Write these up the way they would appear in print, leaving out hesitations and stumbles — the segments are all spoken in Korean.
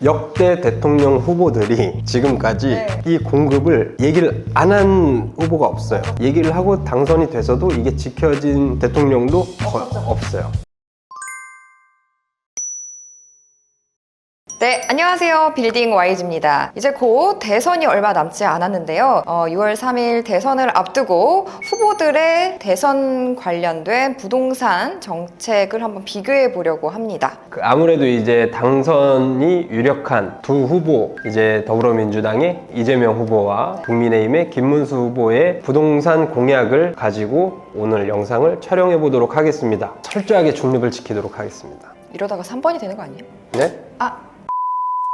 역대 대통령 후보들이 지금까지 이 공급을 얘기를 안 한 후보가 없어요. 얘기를 하고 당선이 돼서도 이게 지켜진 대통령도 없어요. 네, 안녕하세요. 빌딩 YG입니다. 이제 곧 대선이 얼마 남지 않았는데요. 6월 3일 대선을 앞두고 후보들의 대선 관련된 부동산 정책을 한번 비교해 보려고 합니다. 아무래도 이제 당선이 유력한 두 후보, 이제 더불어민주당의 이재명 후보와 국민의힘의 김문수 후보의 부동산 공약을 가지고 오늘 영상을 촬영해 보도록 하겠습니다. 철저하게 중립을 지키도록 하겠습니다. 이러다가 3번이 되는 거 아니에요? 네?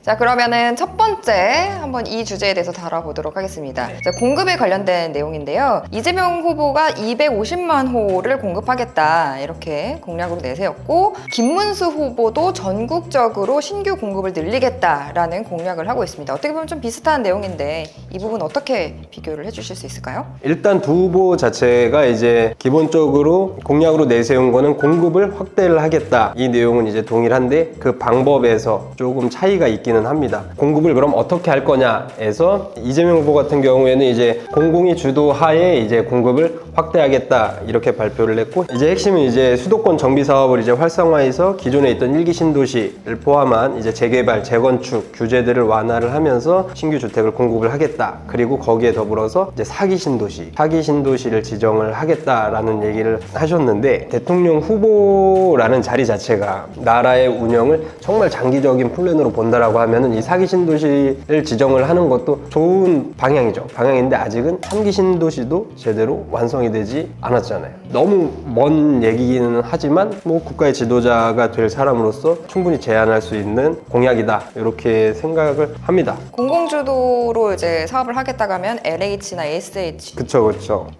자, 그러면은 첫 번째 한번 이 주제에 대해서 다뤄보도록 하겠습니다. 자, 공급에 관련된 내용인데요. 이재명 후보가 250만 호를 공급하겠다 이렇게 공약으로 내세웠고, 김문수 후보도 전국적으로 신규 공급을 늘리겠다라는 공약을 하고 있습니다. 어떻게 보면 좀 비슷한 내용인데 이 부분 어떻게 비교를 해주실 수 있을까요? 일단 두 후보 자체가 이제 기본적으로 공약으로 내세운 거는 공급을 확대를 하겠다, 이 내용은 이제 동일한데 그 방법에서 조금 차이가 있기는 합니다. 공급을 그럼 어떻게 할 거냐에서 이재명 후보 같은 경우에는 이제 공공이 주도하에 이제 공급을 확대하겠다 이렇게 발표를 했고, 이제 핵심은 이제 수도권 정비 사업을 이제 활성화해서 기존에 있던 1기 신도시를 포함한 이제 재개발, 재건축 규제들을 완화를 하면서 신규 주택을 공급을 하겠다. 그리고 거기에 더불어서 이제 4기 신도시를 지정을 하겠다라는 얘기를 하셨는데, 대통령 후보라는 자리 자체가 나라의 운영을 정말 장기적인 플랜으로 본다라고 하면은 이 4기 신도시를 지정을 하는 것도 좋은 방향인데 아직은 3기 신도시도 제대로 완성이 되지 않았잖아요. 너무 먼 얘기기는 하지만 뭐 국가의 지도자가 될 사람으로서 충분히 제안할 수 있는 공약이다 이렇게 생각을 합니다. 공공주도로 이제 사업을 하겠다고 하면 LH나 SH. 그쵸.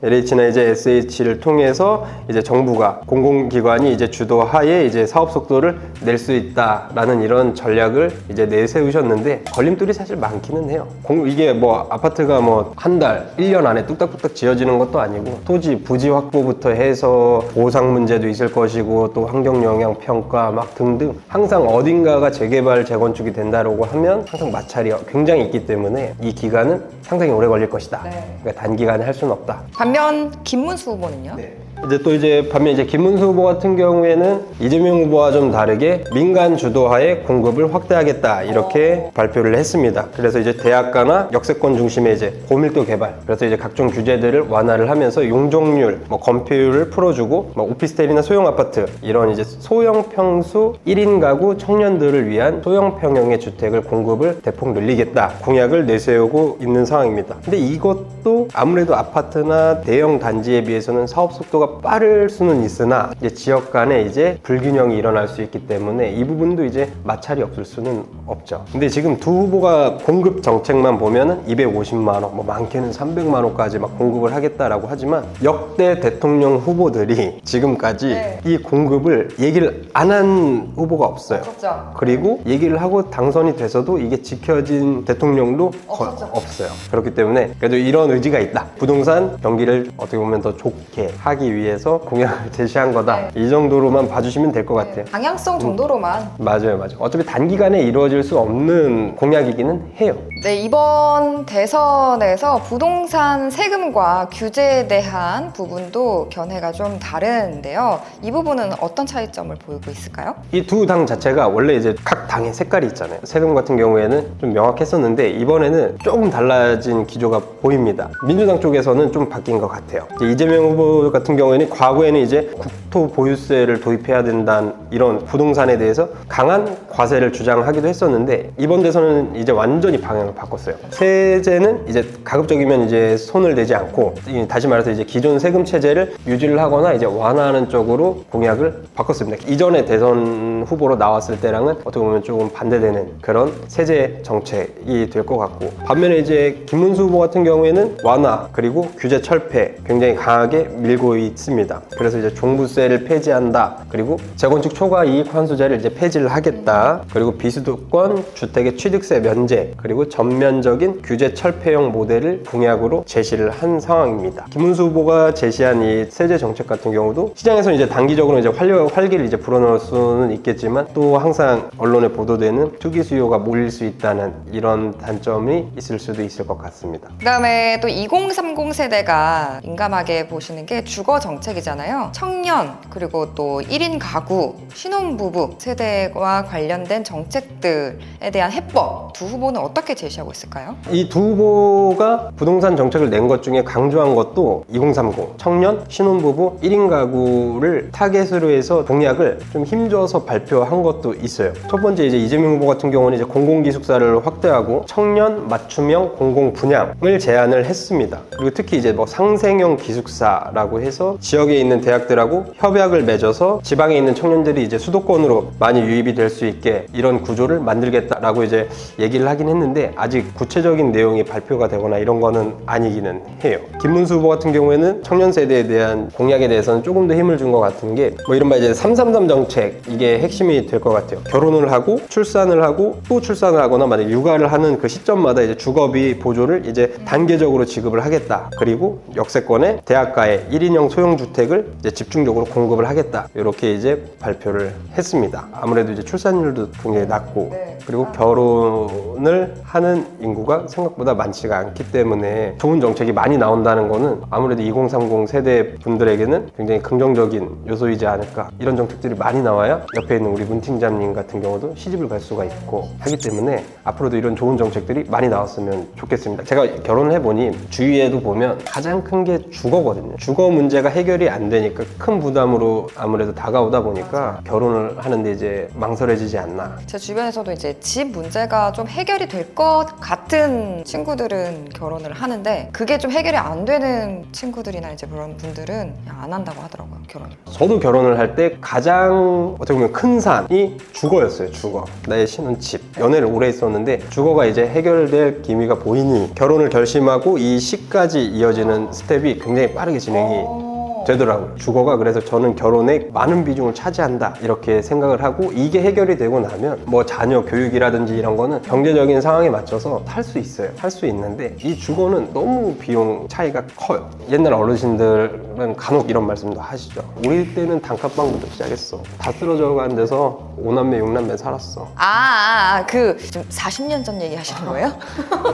LH나 이제 SH를 통해서 이제 정부가, 공공기관이 이제 주도하에 이제 사업 속도를 낼 수 있다라는 이런 전략을 이제 내세우셨는데, 걸림돌이 사실 많기는 해요. 이게 뭐 아파트가 뭐 한 달, 1년 안에 뚝딱뚝딱 지어지는 것도 아니고, 토지, 부지 확보부터 해서 보상 문제도 있을 것이고, 또 환경영향 평가 막 등등, 항상 어딘가가 재개발, 재건축이 된다라고 하면 항상 마찰이 굉장히 있기 때문에 이 기간은 상당히 오래 걸릴 것이다. 그러니까 단기간에 할 수는 없다. 반면 김문수 후보는요? 반면 이제 김문수 후보 같은 경우에는 이재명 후보와 좀 다르게 민간 주도하에 공급을 확대하겠다 이렇게 발표를 했습니다. 그래서 이제 대학가나 역세권 중심의 이제 고밀도 개발, 그래서 이제 각종 규제들을 완화를 하면서 용적률, 뭐 건폐율을 풀어주고, 뭐 오피스텔이나 소형 아파트 이런 이제 소형 평수 1인 가구 청년들을 위한 소형 평형의 주택을 공급을 대폭 늘리겠다 공약을 내세우고 있는 상황입니다. 근데 이것도 아무래도 아파트나 대형 단지에 비해서는 사업 속도가 빠를 수는 있으나 이제 지역 간에 이제 불균형이 일어날 수 있기 때문에 이 부분도 이제 마찰이 없을 수는 없죠. 근데 지금 두 후보가 공급 정책만 보면은 250만 원, 뭐 많게는 300만 원까지 막 공급을 하겠다라고 하지만, 역대 대통령 후보들이 지금까지 이 공급을 얘기를 안 한 후보가 없어요. 그리고 얘기를 하고 당선이 돼서도 이게 지켜진 대통령도 없어요. 그렇기 때문에 그래도 이런 의지가 있다. 부동산 경기를 어떻게 보면 더 좋게 하기 위해서 공약을 제시한 거다. 이 정도로만 봐주시면 될 것 같아요. 방향성 정도로만. 맞아요. 어차피 단기간에 이루어질 수 없는 공약이기는 해요. 네, 이번 대선에서 부동산 세금과 규제에 대한 부분도 견해가 좀 다른데요. 이 부분은 어떤 차이점을 보이고 있을까요? 이 두 당 자체가 원래 이제 각 당의 색깔이 있잖아요. 세금 같은 경우에는 좀 명확했었는데 이번에는 조금 달라진 기조가 보입니다. 민주당 쪽에서는 좀 바뀐 것 같아요. 이재명 후보 같은 경우에는 과거에는 이제 국토 보유세를 도입해야 된다는 이런 부동산에 대해서 강한 과세를 주장하기도 했었는데, 이번 대선은 이제 완전히 방향을 바꿨어요. 세제는 이제 가급적이면 이제 손을 대지 않고, 다시 말해서 이제 기존 세금 체제를 유지를 하거나 이제 완화하는 쪽으로 공약을 바꿨습니다. 이전에 대선 후보로 나왔을 때랑은 어떻게 보면 조금 반대되는 그런 세제 정책이 될 것 같고, 반면에 이제 김문수 후보 같은 경우에는 완화 그리고 규제 철폐 굉장히 강하게 밀고 있습니다. 그래서 이제 종부세를 폐지한다, 그리고 재건축 초과 이익 환수제를 이제 폐지를 하겠다, 그리고 비수도권 주택의 취득세 면제, 그리고 전면적인 규제 철폐형 모델을 공약으로 제시를 한 상황입니다. 김문수 후보 후보가 제시한 이 세제 정책 같은 경우도 시장에서 이제 단기적으로 이제 활기를 이제 불어넣을 수는 있겠지만 또 항상 언론에 보도되는 투기 수요가 몰릴 수 있다는 이런 단점이 있을 수도 있을 것 같습니다. 그다음에 또 2030 세대가 민감하게 보시는 게 주거 정책이잖아요. 청년 그리고 또 1인 가구, 신혼부부 세대와 관련된 정책들에 대한 해법 두 후보는 어떻게 제시하고 있을까요? 이 두 후보가 부동산 정책을 낸 것 중에 강조한 것도 2030 청년, 신혼부부, 1인 가구를 타겟으로 해서 공약을 좀 힘줘서 발표한 것도 있어요. 첫 번째 이제 이재명 후보 같은 경우는 이제 공공기숙사를 확대하고 청년 맞춤형 공공분양을 제안을 했습니다. 그리고 특히 이제 뭐 상생형 기숙사라고 해서 지역에 있는 대학들하고 협약을 맺어서 지방에 있는 청년들이 이제 수도권으로 많이 유입이 될 수 있게 이런 구조를 만들겠다라고 이제 얘기를 하긴 했는데 아직 구체적인 내용이 발표가 되거나 이런 거는 아니기는 해요. 김문수 후보 같은 경우에는 청년 세대에 대한 공약에 대해서는 조금 더 힘을 준 것 같은 게 뭐 이른바 이제 333 정책 이게 핵심이 될 것 같아요. 결혼을 하고 출산을 하고 또 출산을 하거나 만약 육아를 하는 그 시점마다 이제 주거비 보조를 이제 단계적으로 지급을 하겠다. 그리고 역세권의 대학가의 1인용 소형주택을 이제 집중적으로 공급을 하겠다. 이렇게 이제 발표를 했습니다. 아무래도 이제 출산율도 굉장히 낮고 그리고 결혼을 하는 인구가 생각보다 많지가 않기 때문에 좋은 정책이 많이 나온다는 거는 아무래도 2030 세대 분들에게는 굉장히 긍정적인 요소이지 않을까. 이런 정책들이 많이 나와야 옆에 있는 우리 문 팀장님 같은 경우도 시집을 갈 수가 있고 하기 때문에 앞으로도 이런 좋은 정책들이 많이 나왔으면 좋겠습니다. 제가 결혼을 해보니 주위에도 보면 가장 큰 게 주거거든요. 주거 문제가 해결이 안 되니까 큰 부담으로 아무래도 다가오다 보니까 결혼을 하는데 이제 망설여지지 않나. 제 주변에서도 이제 집 문제가 좀 해결이 될 것 같은 친구들은 결혼을 하는데 그게 좀 해결이 안 되는 친구들이나 이제 그런 분들은 그냥 안 한다고 하더라고요, 결혼을. 저도 결혼을 할 때 가장 어떻게 보면 큰 산이 주거였어요. 주거. 나의 신혼집. 연애를 오래 했었는데 주거가 이제 해결될 기미가 보이니 결혼을 결심하고 이 시까지 이어지는 스텝이 굉장히 빠르게 진행이 되더라고요. 주거가. 그래서 저는 결혼에 많은 비중을 차지한다 이렇게 생각을 하고 이게 해결이 되고 나면 뭐 자녀 교육이라든지 이런 거는 경제적인 상황에 맞춰서 할 수 있어요. 할 수 있는데 이 주거는 너무 비용 차이가 커요. 옛날 어르신들은 간혹 이런 말씀도 하시죠. 우리 때는 단칸방부터 시작했어. 다 쓰러져 가는 데서 5남매 6남매 살았어. 그 지금 40년 전 얘기 하시는 거예요?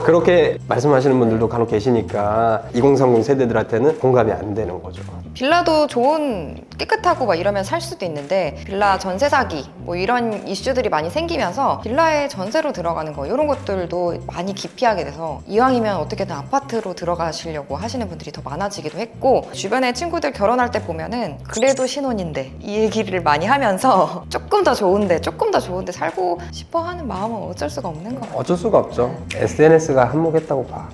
그렇게 말씀하시는 분들도 간혹 계시니까 2030 세대들한테는 공감이 안 되는 거죠. 빌라도 좋은 깨끗하고 막 이러면 살 수도 있는데 빌라 전세 사기 뭐 이런 이슈들이 많이 생기면서 빌라에 전세로 들어가는 거 이런 것들도 많이 기피하게 돼서 이왕이면 어떻게든 아파트로 들어가시려고 하시는 분들이 더 많아지기도 했고 주변에 친구들 결혼할 때 보면은 그래도 신혼인데 이 얘기를 많이 하면서 조금 더 좋은데 살고 싶어 하는 마음은 어쩔 수가 없는 것 같아요. 어쩔 수가 없죠. SNS가 한몫했다고 봐.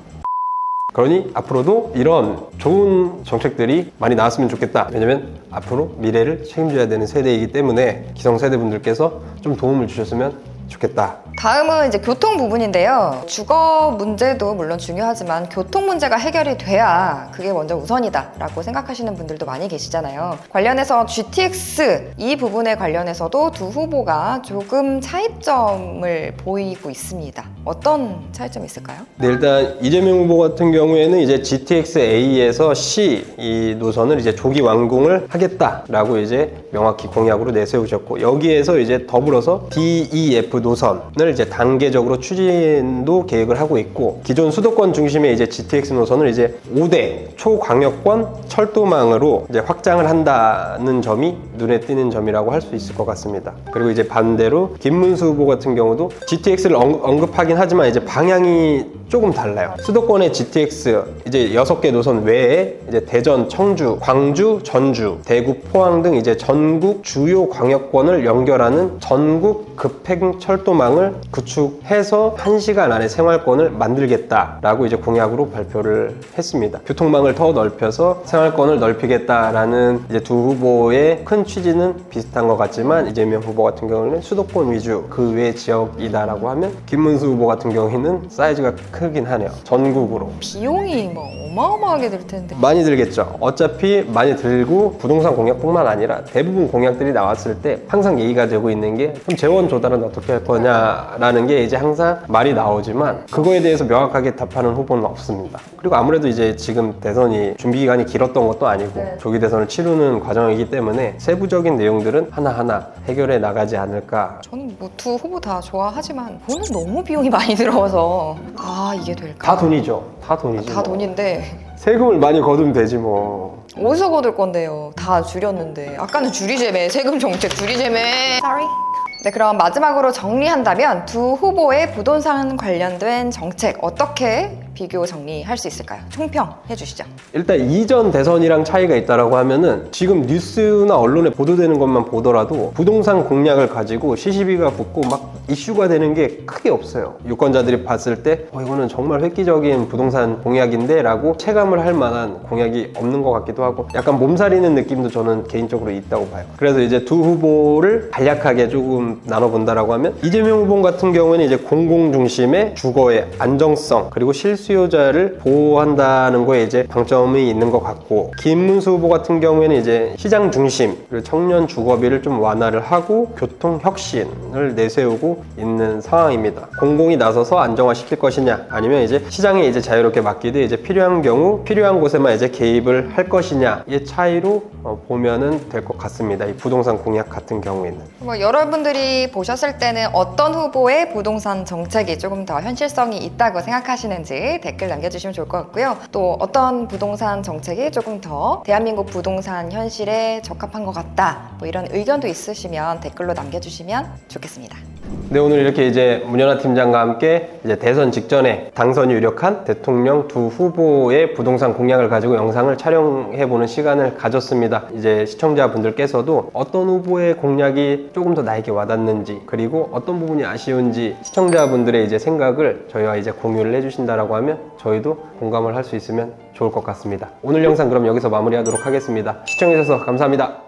그러니 앞으로도 이런 좋은 정책들이 많이 나왔으면 좋겠다. 왜냐면 앞으로 미래를 책임져야 되는 세대이기 때문에 기성세대분들께서 좀 도움을 주셨으면 좋겠다. 다음은 이제 교통 부분인데요. 주거 문제도 물론 중요하지만 교통 문제가 해결이 돼야 그게 먼저 우선이다 라고 생각하시는 분들도 많이 계시잖아요. 관련해서 GTX 이 부분에 관련해서도 두 후보가 조금 차이점을 보이고 있습니다. 어떤 차이점이 있을까요? 네, 일단 이재명 후보 같은 경우에는 이제 GTX A에서 C 이 노선을 이제 조기 완공을 하겠다라고 이제 명확히 공약으로 내세우셨고 여기에서 이제 더불어서 DEF 노선을 이제 단계적으로 추진도 계획을 하고 있고 기존 수도권 중심의 이제 GTX 노선을 이제 5대 초광역권 철도망으로 이제 확장을 한다는 점이 눈에 띄는 점이라고 할 수 있을 것 같습니다. 그리고 이제 반대로 김문수 후보 같은 경우도 GTX를 언급하긴 하지만 이제 방향이 조금 달라요. 수도권의 GTX 이제 6개 노선 외에 이제 대전, 청주, 광주, 전주, 대구, 포항 등 이제 전국 주요 광역권을 연결하는 전국 급행 철도망을 구축해서 1시간 안에 생활권을 만들겠다라고 이제 공약으로 발표를 했습니다. 교통망을 더 넓혀서 생활권을 넓히겠다라는 이제 두 후보의 큰 취지는 비슷한 것 같지만 이재명 후보 같은 경우는 수도권 위주 그 외 지역이다라고 하면 김문수 후보 같은 경우에는 사이즈가 크긴 하네요. 전국으로. 비용이 뭐 어마어마하게 들 텐데. 많이 들겠죠. 어차피 많이 들고 부동산 공약뿐만 아니라 대부분 공약들이 나왔을 때 항상 얘기가 되고 있는 게 그럼 재원 조달은 어떻게 할 거냐라는 게 이제 항상 말이 나오지만 그거에 대해서 명확하게 답하는 후보는 없습니다. 그리고 아무래도 이제 지금 대선이 준비 기간이 길었던 것도 아니고 조기 대선을 치르는 과정이기 때문에 세부적인 내용들은 하나하나 해결해 나가지 않을까. 저는 뭐 두 후보 다 좋아하지만 저는 너무 비용이 많이 들어서 이게 될까? 다 돈이죠. 다 돈이죠. 다 돈인데 세금을 많이 거두면 되지 뭐. 어디서 거둘 건데요? 다 줄였는데 아까는 줄이재매 세금 정책 줄이재매. Sorry. 네, 그럼 마지막으로 정리한다면 두 후보의 부동산 관련된 정책 어떻게 비교 정리할 수 있을까요? 총평 해주시죠. 일단 이전 대선이랑 차이가 있다라고 하면은 지금 뉴스나 언론에 보도되는 것만 보더라도 부동산 공약을 가지고 시시비가 붙고 막 이슈가 되는 게 크게 없어요. 유권자들이 봤을 때 이거는 정말 획기적인 부동산 공약인데 라고 체감을 할 만한 공약이 없는 것 같기도 하고 약간 몸살이는 느낌도 저는 개인적으로 있다고 봐요. 그래서 이제 두 후보를 간략하게 조금 나눠본다라고 하면 이재명 후보 같은 경우에는 이제 공공 중심의 주거의 안정성 그리고 실수요자를 보호한다는 거에 이제 방점이 있는 것 같고 김문수 후보 같은 경우에는 이제 시장 중심 그리고 청년 주거비를 좀 완화를 하고 교통 혁신을 내세우고 있는 상황입니다. 공공이 나서서 안정화시킬 것이냐 아니면 이제 시장에 이제 자유롭게 맡기되 이제 필요한 경우 필요한 곳에만 이제 개입을 할 것이냐의 차이로 보면은 될 것 같습니다. 이 부동산 공약 같은 경우에는. 뭐 여러분들이 보셨을 때는 어떤 후보의 부동산 정책이 조금 더 현실성이 있다고 생각하시는지 댓글 남겨주시면 좋을 것 같고요. 또 어떤 부동산 정책이 조금 더 대한민국 부동산 현실에 적합한 것 같다. 뭐 이런 의견도 있으시면 댓글로 남겨주시면 좋겠습니다. 네, 오늘 이렇게 이제 문현아 팀장과 함께 이제 대선 직전에 당선이 유력한 대통령 두 후보의 부동산 공약을 가지고 영상을 촬영해보는 시간을 가졌습니다. 이제 시청자분들께서도 어떤 후보의 공약이 조금 더 나에게 와닿는지 그리고 어떤 부분이 아쉬운지 시청자분들의 이제 생각을 저희와 이제 공유를 해주신다라고 하면 저희도 공감을 할 수 있으면 좋을 것 같습니다. 오늘 영상 그럼 여기서 마무리하도록 하겠습니다. 시청해주셔서 감사합니다.